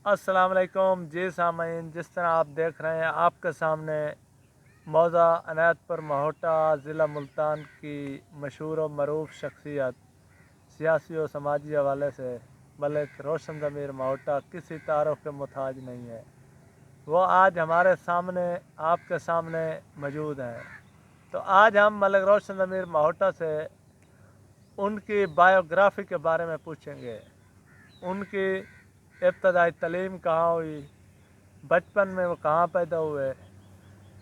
अस्सलाम वालेकुम जी सामीन, जिस तरह आप देख रहे हैं आपके सामने मौज़ा अनायतपुर महोटा ज़िला मुल्तान की मशहूर और मरूफ शख्सियत, सियासी और समाजी हवाले से मलिक रोशन ज़मीर महोटा किसी तारुफ के मुताज नहीं है। वो आज हमारे सामने आपके सामने मौजूद हैं। तो आज हम मलिक रोशन ज़मीर महोटा से उनकी बायोग्राफ़ी के बारे में पूछेंगे। उनकी इब्तदाई तालीम कहाँ हुई, बचपन में वो कहाँ पैदा हुए,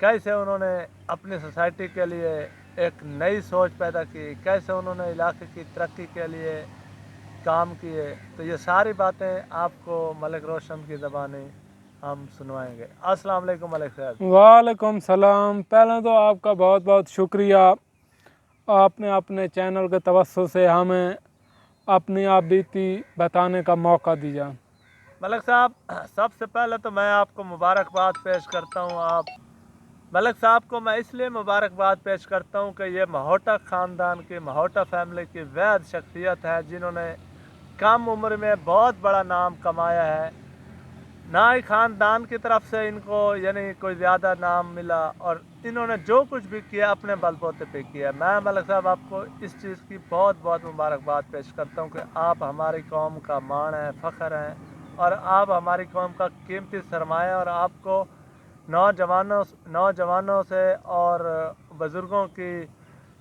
कैसे उन्होंने अपनी सोसाइटी के लिए एक नई सोच पैदा की, कैसे उन्होंने इलाके की तरक्की के लिए काम किए। तो ये सारी बातें आपको मलिक रोशन की ज़बानी हम सुनवाएंगे। अस्सलाम वालेकुम मलिक साहब। वालेकुम सलाम। पहले तो आपका बहुत बहुत शुक्रिया, आपने अपने चैनल के तवज्जो से हमें अपनी आप बीती बताने का मौका दिया। मलिक साहब, सबसे पहले तो मैं आपको मुबारकबाद पेश करता हूँ। आप मलिक साहब को मैं इसलिए मुबारकबाद पेश करता हूँ कि ये महोटा ख़ानदान की, महोटा फैमिली की वह शख्सियत है जिन्होंने कम उम्र में बहुत बड़ा नाम कमाया है। ना ही ख़ानदान की तरफ से इनको यानी कोई ज़्यादा नाम मिला, और इन्होंने जो कुछ भी किया अपने बलबूते पे किया। मैं मलिक साहब आपको इस चीज़ की बहुत बहुत मुबारकबाद पेश करता हूँ कि आप हमारी कौम का मान हैं, फ़ख्र हैं, और आप हमारी कौम का कीमती सरमाया। और आपको नौजवानों से और बुज़ुर्गों की,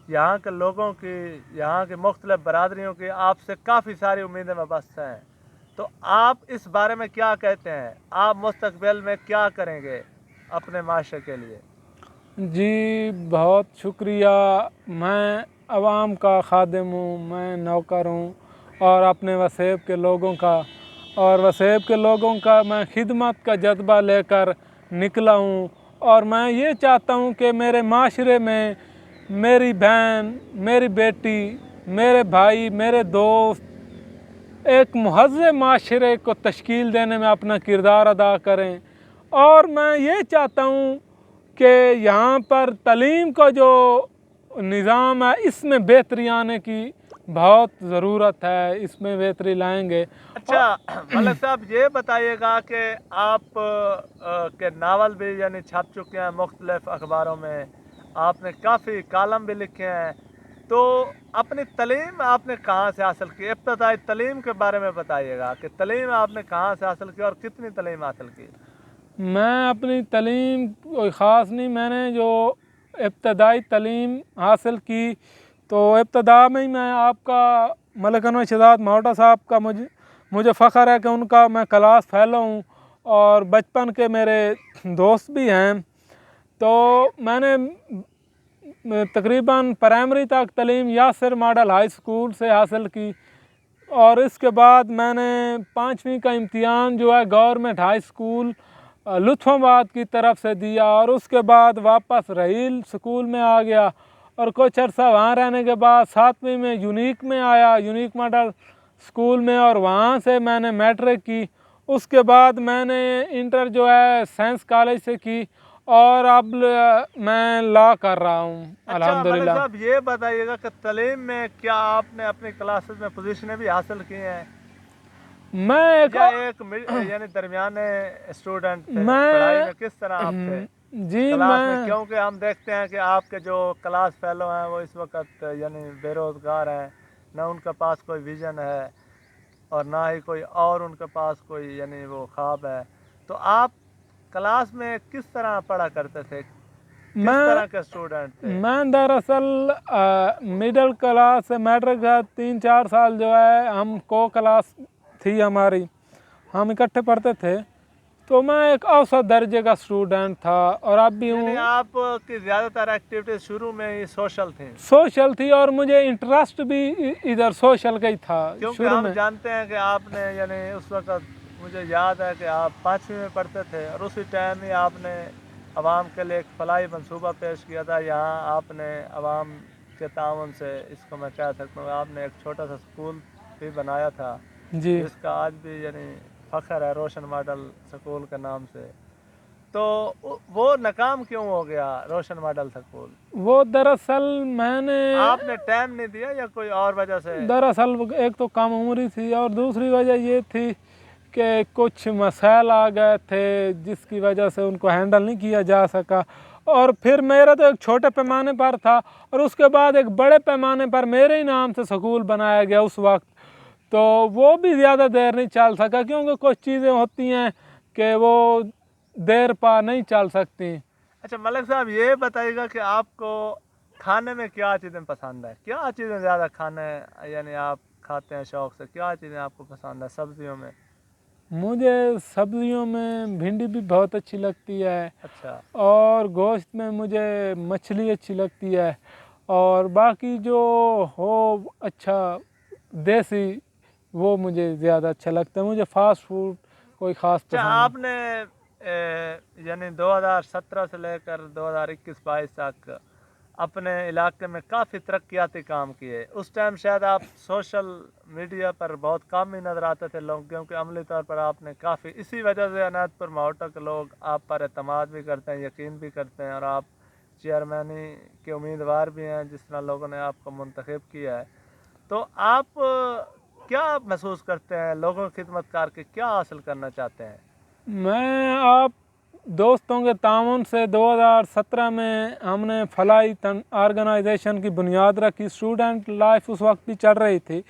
यहाँ के लोगों की, यहाँ की मुख्तलिफ़ बरादरियों की आपसे काफ़ी सारी उम्मीदें वाबस्ता हैं। तो आप इस बारे में क्या कहते हैं? आप मुस्तकबिल में क्या करेंगे अपने माशरे के लिए? जी बहुत शुक्रिया। मैं आवाम का खादिम हूँ, मैं नौकर हूँ और अपने वसेब के लोगों का और वसेब के लोगों का मैं खिदमत का जज्बा लेकर निकला हूँ। और मैं ये चाहता हूँ कि मेरे माशरे में मेरी बहन, मेरी बेटी, मेरे भाई, मेरे दोस्त एक महज़ माशरे को तश्कील देने में अपना किरदार अदा करें। और मैं ये चाहता हूँ कि यहाँ पर तालीम का जो निज़ाम है इसमें बेहतरी आने की बहुत ज़रूरत है, इसमें बेहतरी लाएंगे। अच्छा मलिक साहब, ये बताइएगा कि आप के नावल भी यानी छप चुके हैं मुख्तलिफ अखबारों में, आपने काफ़ी कालम भी लिखे हैं। तो अपनी तालीम आपने कहाँ से हासिल की? इब्तदाई तालीम के बारे में बताइएगा कि तालीम आपने कहाँ से हासिल की और कितनी तालीम हासिल की? मैं अपनी तालीम कोई ख़ास नहीं, मैंने जो इब्तदाई तालीम हासिल की तो इब्तदा में ही मैं आपका मलिक अनवर शहजाद महोटा साहब का मुझे फ़ख्र है कि उनका मैं क्लास फ़ेलो हूँ और बचपन के मेरे दोस्त भी हैं। तो मैंने तकरीबन प्राइमरी तक तालीम यासिर मॉडल हाई स्कूल से हासिल की और इसके बाद मैंने 5वीं का इम्तिहान जो है गवर्नमेंट हाई स्कूल लुत्फ़ाबाद की तरफ से दिया और उसके बाद वापस रहील स्कूल में आ गया और कुछ अर्सा वहाँ रहने के बाद 7वीं में यूनिक में आया, यूनिक मॉडल स्कूल में, और वहाँ से मैंने मैट्रिक की। उसके बाद मैंने इंटर जो है साइंस कॉलेज से की और अब मैं लॉ कर रहा हूँ अच्छा मलिक अल्हम्दुलिल्लाह। साहब, ये बताइएगा कि तालीम में क्या आपने अपनी क्लासेस में पोजीशनें भी हासिल की हैं मैं एक या एक यानी दरमियाने स्टूडेंट थे? पढ़ाई मैं में किस तरह आप थे जी क्लास में? मैं क्योंकि हम देखते हैं कि आपके जो क्लास फेलो हैं वो इस वक्त यानी बेरोज़गार हैं, ना उनके पास कोई विज़न है और ना ही कोई और उनके पास कोई यानी वो ख्वाब है। तो आप क्लास में किस तरह पढ़ा करते थे? किस मैं तरह के स्टूडेंट थे? मैं दरअसल मिडिल क्लास से मैट्रिक का 3-4 साल जो है हम को क्लास थी हमारी, हम इकट्ठे पढ़ते थे। तो मैं एक औसत दर्जे का स्टूडेंट था और अब भी यानी हूँ। आपकी ज़्यादातर एक्टिविटीज़ शुरू में ही सोशल थी? सोशल थी और मुझे इंटरेस्ट भी इधर सोशल का ही था क्योंकि शुरू हम में। जानते हैं कि आपने यानी उस वक़्त मुझे याद है कि आप 5वीं में पढ़ते थे और उसी टाइम ही आपने आवाम के लिए एक फलाही मंसूबा पेश किया था। यहाँ आपने आवाम के ताउन से, इसको मैं कह सकता हूँ, आपने एक छोटा सा स्कूल भी बनाया था जी जिसका आज भी यानी फ़ख्र है रोशन मॉडल स्कूल के नाम से। तो वो नाकाम क्यों हो गया रोशन मॉडल स्कूल? वो दरअसल मैंने आपने टाइम नहीं दिया या कोई और वजह से? दरअसल एक तो कम उम्र थी और दूसरी वजह ये थी कि कुछ मसाइल आ गए थे जिसकी वजह से उनको हैंडल नहीं किया जा सका। और फिर मेरा तो एक छोटे पैमाने पर था और उसके बाद एक बड़े पैमाने पर मेरे ही नाम से स्कूल बनाया गया उस वक्त, तो वो भी ज़्यादा देर नहीं चल सका क्योंकि कुछ चीज़ें होती हैं कि वो देर पा नहीं चल सकती। अच्छा मलिक साहब, ये बताइएगा कि आपको खाने में क्या चीज़ें पसंद है, क्या चीज़ें ज़्यादा खाने यानी आप खाते हैं शौक़ से, क्या चीज़ें आपको पसंद है सब्जियों में? मुझे सब्जियों में भिंडी भी बहुत अच्छी लगती है। अच्छा। और गोश्त में मुझे मछली अच्छी लगती है। और बाकी जो हो अच्छा देसी वो मुझे ज़्यादा अच्छा लगता है। मुझे फास्ट फूड कोई ख़ास अच्छा, पसंद आपने यानी 2017 से लेकर 2021-22 तक अपने इलाके में काफ़ी तरक्याती काम किए। उस टाइम शायद आप सोशल मीडिया पर बहुत कम ही नज़र आते थे लोग, क्योंकि अमली तौर पर आपने काफ़ी इसी वजह से अनायतपुर माहोटा के लोग आप पर एतमाद भी करते हैं, यकीन भी करते हैं, और आप चेयरमैनी के उम्मीदवार भी हैं जिस तरह लोगों ने आपको मुंतखब किया है। तो आप क्या महसूस करते हैं, लोगों की खिदमत करके क्या हासिल करना चाहते हैं? मैं आप दोस्तों के ताउन से 2017 में हमने फलाई ऑर्गेनाइजेशन की बुनियाद रखी। स्टूडेंट लाइफ उस वक्त भी चल रही थी।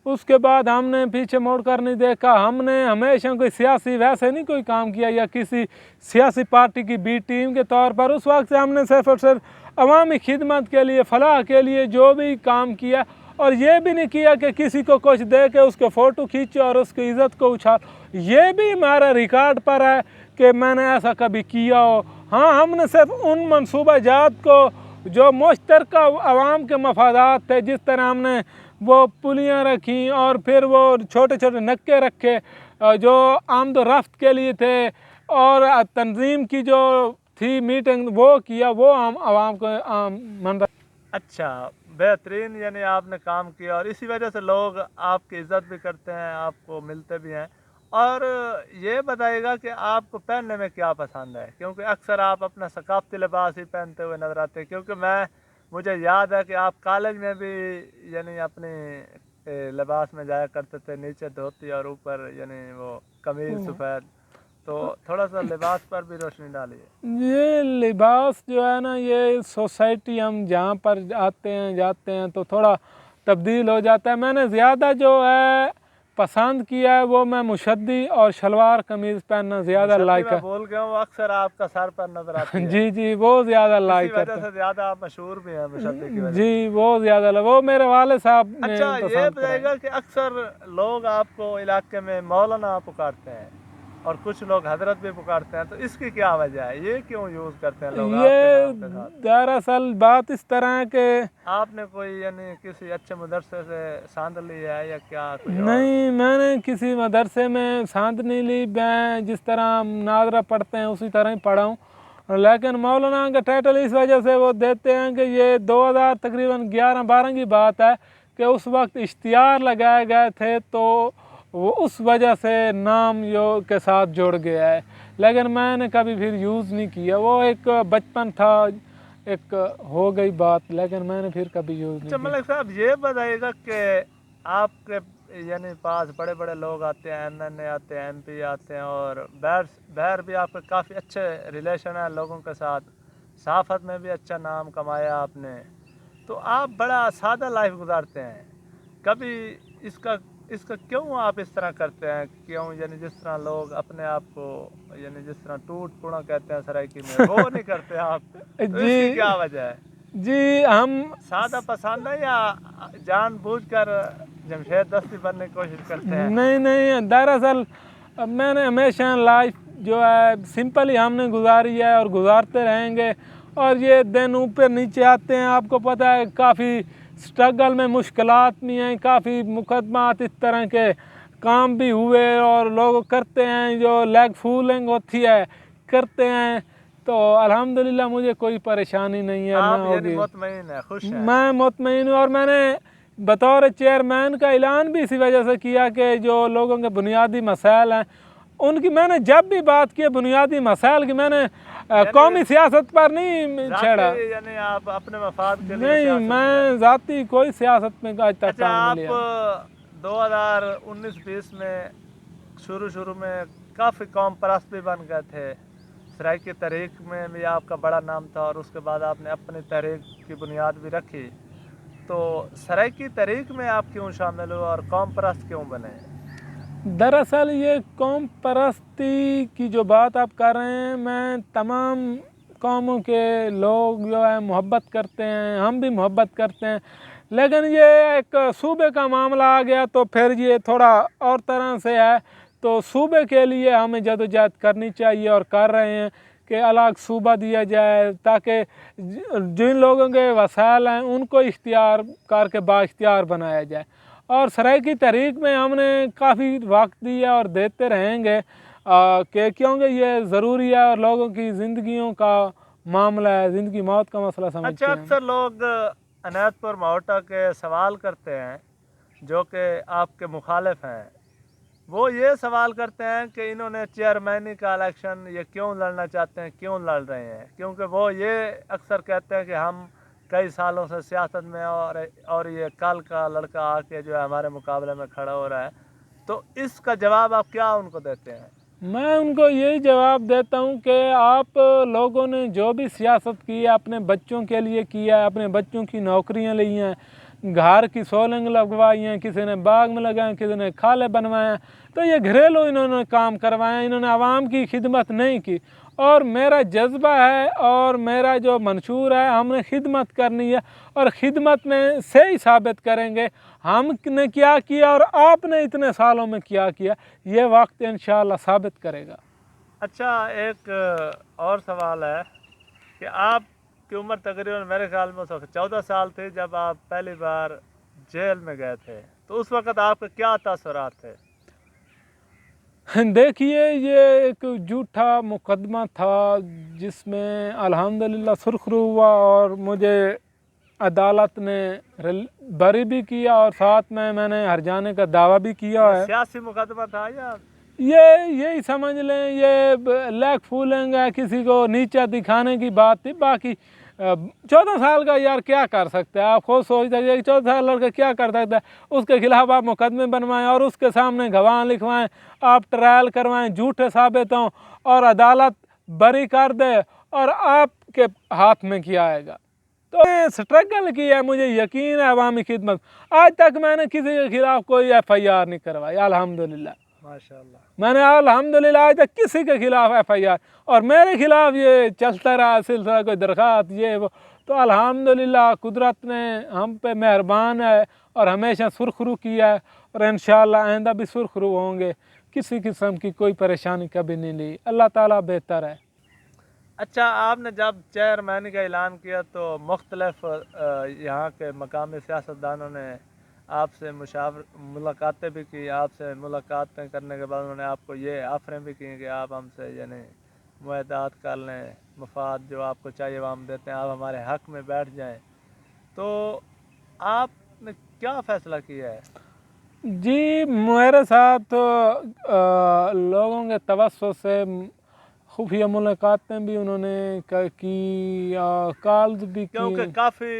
उसके बाद हमने पीछे मोड़ कर नहीं देखा। हमने हमेशा कोई सियासी वैसे नहीं कोई काम किया या किसी सियासी पार्टी की बी टीम के तौर पर। उस वक्त से हमने सिर्फ और सिर्फ अवामी खिदमत के लिए, फलाह के लिए जो भी काम किया, और ये भी नहीं किया कि किसी को कुछ दे के उसके फ़ोटो खींचे और उसकी इज़्ज़त को उछाल। ये भी हमारा रिकॉर्ड पर है कि मैंने ऐसा कभी किया हो। हाँ, हमने सिर्फ उन मनसूबा जात को जो मुश्तरका अवाम के मफादात थे, जिस तरह हमने वो पुलियाँ रखी और फिर वो छोटे छोटे नक्के रखे जो आमद-ओ-रफ्त के लिए थे, और तंजीम की जो थी मीटिंग वो किया, वो हम आवाम को मन। अच्छा, बेहतरीन, यानी आपने काम किया और इसी वजह से लोग आपकी इज़्ज़त भी करते हैं, आपको मिलते भी हैं। और ये बताइएगा कि आपको पहनने में क्या पसंद है, क्योंकि अक्सर आप अपना सकाफ़ती लिबास ही पहनते हुए नज़र आते हैं। क्योंकि मुझे याद है कि आप कॉलेज में भी यानी अपने लिबास में जाया करते थे, नीचे धोती और ऊपर यानी वो कमीज़ सफ़ेद। तो थोड़ा सा लिबास पर भी रोशनी डालिए। ये लिबास जो है ना, ये सोसाइटी हम जहाँ पर आते हैं जाते हैं तो थोड़ा तब्दील हो जाता है। मैंने ज़्यादा जो है पसंद किया है वो मैं मुशद्दी और शलवार कमीज़ पहनना ज़्यादा लाइक है। बोल गया हूँ, अक्सर आपका सर पर नजर आती है। जी जी, वो ज़्यादा लाइक इसी वजह से ज़्यादा आप मशहूर भी हैं मुशद्दी की वजह से। जी, वो ज़्यादा वो मेरे वाले साहब ने अच्छा, ये पसंद बताइएगा कि अक्सर लोग आपको इलाके में मौलाना पुकारते हैं और कुछ लोग हजरत भी पुकारते हैं, तो इसकी क्या वजह है, ये क्यों यूज़ करते हैं लोग आपके नाम के साथ? दरअसल बात इस तरह है कि आपने कोई यानी किसी अच्छे मदरसे से सांद ली है या क्या? नहीं, मैंने किसी मदरसे में सांद नहीं ली। मैं जिस तरह नादरा पढ़ते हैं उसी तरह ही पढ़ा हूँ। लेकिन मौलाना का टाइटल इस वजह से वो देते हैं कि ये 2000 तकरीबन 11-12 की बात है कि उस वक्त इश्तिहार लगाए गए थे, तो वो उस वजह से नाम जो के साथ जुड़ गया है। लेकिन मैंने कभी फिर यूज़ नहीं किया। वो एक बचपन था, एक हो गई बात, लेकिन मैंने फिर कभी यूज़ नहीं किया। मलिक साहब, ये बताइएगा कि आपके यानी पास बड़े बड़े लोग आते हैं, MNA आते हैं, MP आते हैं, और बाहर भी आपके काफ़ी अच्छे रिलेशन है लोगों के साथ, सहाफ़त में भी अच्छा नाम कमाया आपने, तो आप बड़ा सादा लाइफ गुजारते हैं। कभी इसका क्यों आप इस तरह करते हैं? क्यों यानी जिस तरह लोग अपने आप को यानी जिस तरह टूट पूना कहते हैं सराइकी में, वो नहीं करते आप, तो इसकी क्या वजह है? जी, हम सादा पसंद है या जानबूझकर जमशेद दस्ती बनने की कोशिश करते हैं? नहीं, दरअसल मैंने हमेशा लाइफ जो है सिंपल ही हमने गुजारी है और गुजारते रहेंगे। और ये दिन ऊपर नीचे आते हैं, आपको पता है, काफ़ी स्ट्रगल में मुश्किलात भी हैं, काफ़ी मुकदमात इस तरह के काम भी हुए, और लोग करते हैं जो लेग फूलिंग होती है करते हैं। तो अल्हम्दुलिल्लाह मुझे कोई परेशानी नहीं है, आप ना यानी होगी। मुतमईन है, खुश हैं? मैं मुतमईन हूँ, और मैंने बतौर चेयरमैन का ऐलान भी इसी वजह से किया कि जो लोगों के बुनियादी मसाइल हैं उनकी, मैंने जब भी बात की बुनियादी मसाइल की, मैंने कौमी सियासत पर नहीं छेड़ा। यानी आप अपने मफाद के लिए नहीं, मैं ज़ाती कोई सियासत में आज तक अच्छा, आप 2019-20 में शुरू में काफ़ी कौम परस्त भी बन गए थे। सराइकी तहरीक में भी आपका बड़ा नाम था और उसके बाद आपने अपनी तहरीक की बुनियाद भी रखी। तो सराइकी तहरीक में आप क्यों शामिल हुए और कौम परस्त क्यों बने? दरअसल ये कौम परस्ती की जो बात आप कर रहे हैं, मैं तमाम कौमों के लोग जो है मोहब्बत करते हैं, हम भी मोहब्बत करते हैं, लेकिन ये एक सूबे का मामला आ गया तो फिर ये थोड़ा और तरह से है। तो सूबे के लिए हमें जदोजहद करनी चाहिए और कर रहे हैं कि अलग सूबा दिया जाए ताकि जिन लोगों के वसाइल हैं उनको इख्तियार करके बाइख्तियार बनाया जाए। और सराइकी तहरीक में हमने काफ़ी वक्त दिया और देते रहेंगे कि क्योंकि ये ज़रूरी है और लोगों की ज़िंदगियों का मामला है, ज़िंदगी मौत का मसला समझते अच्छा, हैं। अक्सर लोग अनायतपुर मोहटा के सवाल करते हैं जो कि आपके मुखालिफ हैं। वो ये सवाल करते हैं कि इन्होंने चेयरमैनी का इलेक्शन ये क्यों लड़ना चाहते हैं, क्यों लड़ रहे हैं? क्योंकि वो ये अक्सर कहते हैं कि हम कई सालों से सियासत में और ये कल का लड़का आके जो है हमारे मुकाबले में खड़ा हो रहा है। तो इसका जवाब आप क्या उनको देते हैं? मैं उनको यही जवाब देता हूँ कि आप लोगों ने जो भी सियासत की है अपने बच्चों के लिए किया है, अपने बच्चों की नौकरियाँ ली हैं, घर की सोलंग लगवाई हैं, किसी ने बाग में लगाए, किसी ने खाले बनवाए हैं। तो ये घरेलू इन्होंने काम करवाए, इन्होंने आवाम की खिदमत नहीं की। और मेरा जज्बा है और मेरा जो मंशूर है, हमने खिदमत करनी है और ख़िदमत में से ही साबित करेंगे हमने क्या किया और आपने इतने सालों में क्या किया। ये वक्त इंशाअल्लाह साबित करेगा। अच्छा, एक और सवाल है कि आपकी उम्र तकरीबन मेरे ख्याल में 14 साल थी जब आप पहली बार जेल में गए थे। तो उस वक़्त आपके क्या तासुरात थे? देखिए, ये एक झूठा मुकदमा था जिसमें अल्हम्दुलिल्लाह सुरखरू हुआ और मुझे अदालत ने बरी भी किया और साथ में मैंने हर जाने का दावा भी किया है। सियासी मुकदमा था या ये यही समझ लें, ये लैक फूलिंग है, किसी को नीचा दिखाने की बात थी। बाकी 14 साल का यार क्या कर सकते हैं, आप खुद सोच सकते हैं कि 14 साल लड़का क्या कर सकता है। उसके खिलाफ आप मुकदमे बनवाएं और उसके सामने गवाह लिखवाएं, आप ट्रायल करवाएं, झूठे साबित हों और अदालत बरी कर दे और आपके हाथ में क्या आएगा। तो स्ट्रगल किया है, मुझे यकीन है अवामी खिदमत। आज तक मैंने किसी के खिलाफ कोई FIR नहीं करवाई अल्हम्दुलिल्लाह। माशाल्लाह। मैंने अल्हम्दुलिल्लाह आज तक किसी के खिलाफ FIR और मेरे खिलाफ ये चलता रहा सिलसिला, कोई दरख्वास्त ये वो। तो अल्हम्दुलिल्लाह कुदरत ने हम पे मेहरबान है और हमेशा सुरखरू किया है और इंशाअल्लाह आइंदा भी सुरखरू होंगे। किसी किस्म की कोई परेशानी कभी नहीं ली। अल्लाह ताला बेहतर है। अच्छा, आपने जब चेयरमैन का ऐलान किया तो मुख्तलिफ यहाँ के मकामी सियासतदानों ने आपसे मुलाकातें भी की। आपसे मुलाकातें करने के बाद उन्होंने आपको ये ऑफरें भी की कि आप हमसे यानी मुआहदात कर लें, मफाद जो आपको चाहिए वो हम देते हैं, आप हमारे हक़ में बैठ जाएं। तो आपने क्या फ़ैसला किया है? जी, मेरे साथ लोगों के तवस्सुस से खुफिया मुलाकातें भी उन्होंने की, कॉल्स भी की। क्योंकि काफ़ी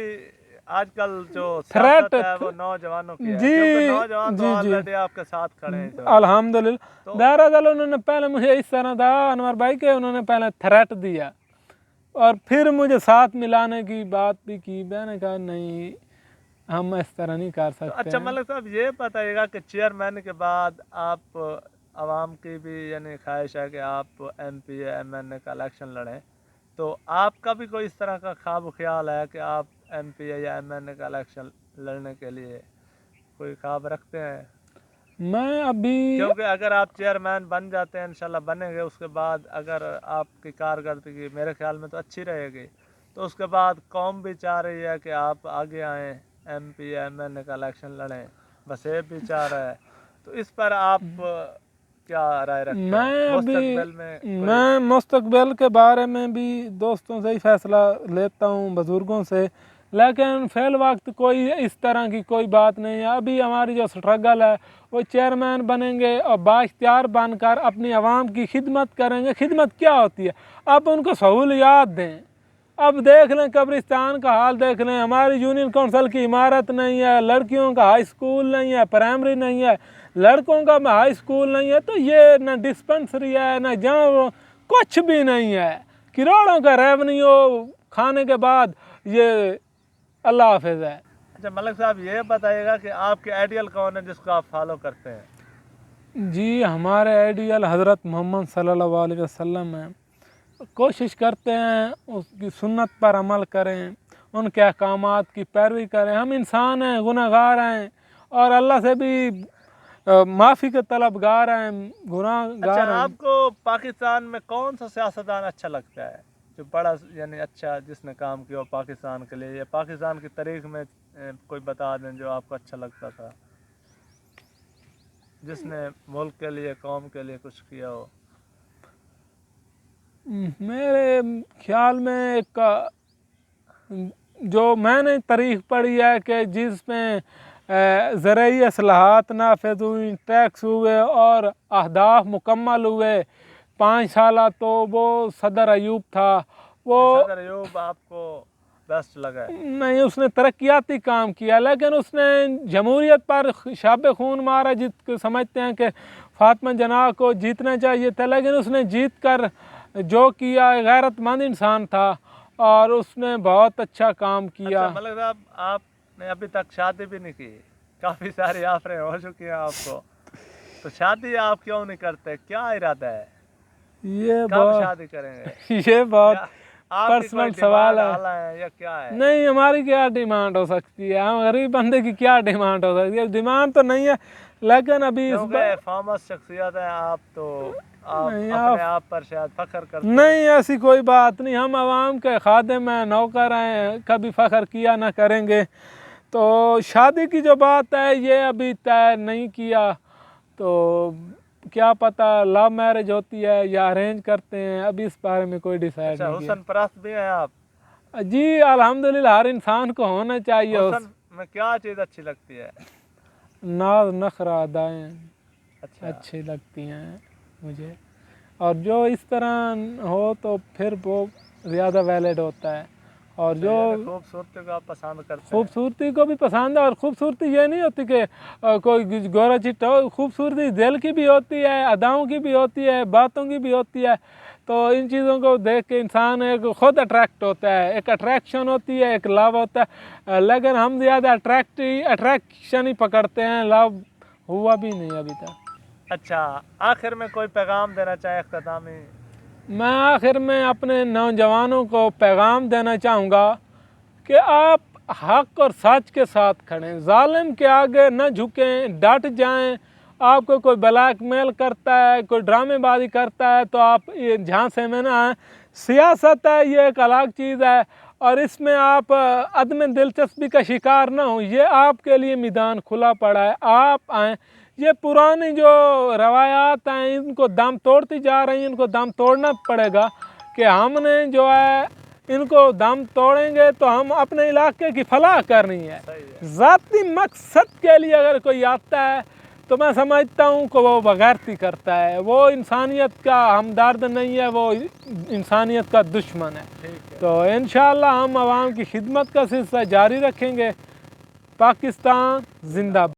आजकल जो थ्रेट सियासत है वो नौजवानों की है, जी क्योंकि नौजवान तो जी ऑलरेडी आपके साथ खड़े हैं इस वक्त। अल्हम्दुलिल्लाह। दरअसल उन्होंने पहले मुझे इस तरह था अनवर भाई के, उन्होंने पहले थ्रेट दिया और फिर मुझे साथ मिलाने की बात भी की। मैंने कहा नहीं, हम इस तरह नहीं कर सकते। अच्छा मलिक साहब, ये बताइएगा कि चेयरमैन के बाद आप आवाम की भी यानी ख्वाहिश है कि आप MP या MNA का इलेक्शन लड़ें, तो आपका भी कोई इस तरह का ख्वाब ख्याल है कि आप MP या MNA का इलेक्शन लड़ने के लिए कोई ख्वाब रखते हैं? मैं अभी क्योंकि अगर आप चेयरमैन बन जाते हैं, इंशाल्लाह बनेंगे, उसके बाद अगर आपकी कारकर्दगी मेरे ख्याल में तो अच्छी रहेगी, तो उसके बाद कौम भी चाह रही है कि आप आगे आएँ, MP या MNA का इलेक्शन लड़ें, वसेब भी चाह रहा है। तो इस पर आप क्या राय रखते हैं? मैं मुस्तकबिल के बारे में भी दोस्तों से ही फैसला लेता हूँ, बुज़ुर्गों से, लेकिन फ़िल वक्त कोई इस तरह की कोई बात नहीं है। अभी हमारी जो स्ट्रगल है वो चेयरमैन बनेंगे और बाइख्तियार बनकर अपनी आवाम की खिदमत करेंगे। खिदमत क्या होती है, आप उनको सहूलियात दें। अब देख लें कब्रिस्तान का हाल देख लें, हमारी यूनियन काउंसिल की इमारत नहीं है, लड़कियों का हाई स्कूल नहीं है, प्राइमरी नहीं है, लड़कों का हाई स्कूल नहीं है, तो ये ना डिस्पेंसरी है ना जहाँ कुछ भी नहीं है, करोड़ों का रेवेन्यू खाने के बाद ये अल्लाह हाफिज़ है। अच्छा मलिक साहब, ये बताइएगा कि आपके आइडियल कौन है जिसको आप फॉलो करते हैं? जी हमारे आइडियल हज़रत मोहम्मद सल्लल्लाहु अलैहि वसल्लम हैं। कोशिश करते हैं उसकी सुन्नत पर अमल करें, उनके अहकामात की पैरवी करें। हम इंसान हैं, गुनहगार हैं और अल्लाह से भी माफ़ी के तलबगार हैं, अच्छा, गुनाहगार हैं। आपको पाकिस्तान में कौन सा सियासतदान अच्छा लगता है, जो बड़ा यानी अच्छा जिसने काम किया हो पाकिस्तान के लिए, या पाकिस्तान की तारीख में कोई बता दें जो आपको अच्छा लगता था, जिसने मुल्क के लिए कौम के लिए कुछ किया हो? मेरे ख्याल में एक जो मैंने तारीख पढ़ी है कि जिसमें ज़रई असलाहत नाफिज़ हुई, टैक्स हुए और अहदाफ मुकम्मल हुए 5 साल, तो वो सदर अयूब था। वो सदर अयूब आपको बेस्ट लगा है? नहीं, उसने तरक्याती काम किया, लेकिन उसने जमहूरियत पर शाबे खून मारा, जित समझते हैं कि फातिमा जना को जीतना चाहिए था, लेकिन उसने जीत कर जो किया, गैरतमंद इंसान था और उसने बहुत अच्छा काम किया। अच्छा मलिक साहब, आपने अभी तक शादी भी नहीं की, काफ़ी सारी ऑफरें हो चुकी हैं आपको, तो शादी आप क्यों नहीं करते? क्या इरादा है, ये कब बहुत शादी करेंगे? ये बहुत क्या आपकी कोई पर्सनल सवाल डिमांड है। आला है या क्या है? नहीं, हमारी क्या डिमांड हो सकती है? हम गरीब बंदे की क्या डिमांड हो सकती है? डिमांड तो नहीं है, लेकिन अभी इस क्योंकि फेमस शख्सियत हैं आप, तो आप नहीं, अपने आप पर शायद फख्र करते हैं। नहीं, ऐसी कोई बात नहीं। हम आवाम के खादिम हैं, नौकर हैं, कभी फ़ख्र किया ना करेंगे। तो शादी की जो बात है ये अभी तय नहीं किया, तो क्या पता लव मैरिज होती है या अरेंज करते हैं, अभी इस बारे में कोई डिसाइड अच्छा, नहीं किया। हुसन परस्त भी हैं आप? जी अल्हम्दुलिल्लाह, हर इंसान को होना चाहिए। हुसन में क्या चीज़ अच्छी लगती है? नाज नखरा अदाएँ अच्छा, अच्छी लगती हैं मुझे, और जो इस तरह हो तो फिर वो ज़्यादा वैलिड होता है। और जो खूबसूरती को आप पसंद करते हैं? खूबसूरती को भी पसंद है, और खूबसूरती ये नहीं होती कि कोई गोरा चिट्टा हो, खूबसूरती दिल की भी होती है, अदाओं की भी होती है, बातों की भी होती है। तो इन चीज़ों को देख के इंसान एक खुद अट्रैक्ट होता है, एक अट्रैक्शन होती है, एक लव होता है, लेकिन हम ज़्यादा अट्रैक्शन ही पकड़ते हैं, लव हुआ भी नहीं अभी तक। अच्छा, आखिर में कोई पैगाम देना चाहे इख्तितामी? मैं आखिर में अपने नौजवानों को पैगाम देना चाहूँगा कि आप हक और सच के साथ खड़ें, जालिम के आगे न झुकें, डट जाएं। आपको कोई ब्लैकमेल करता है, कोई ड्रामेबाजी करता है, तो आप ये झांसे में ना आएं। सियासत है, ये एक अलग चीज़ है, और इसमें आप अदम दिलचस्पी का शिकार ना हो। ये आपके लिए मैदान खुला पड़ा है, आप आएँ। ये पुरानी जो रवायात हैं इनको दम तोड़ती जा रही हैं, इनको दम तोड़ना पड़ेगा कि हमने जो है इनको दम तोड़ेंगे तो हम अपने इलाके की फलाह करनी है। सही है। ज़ाती मकसद के लिए अगर कोई आता है तो मैं समझता हूँ कि वो बगैरती करता है, वो इंसानियत का हमदर्द नहीं है, वो इंसानियत का दुश्मन है। ठीक है। तो इंशाअल्लाह हम आवाम की खिदमत का सिलसिला जारी रखेंगे। पाकिस्तान जिंदाबाद।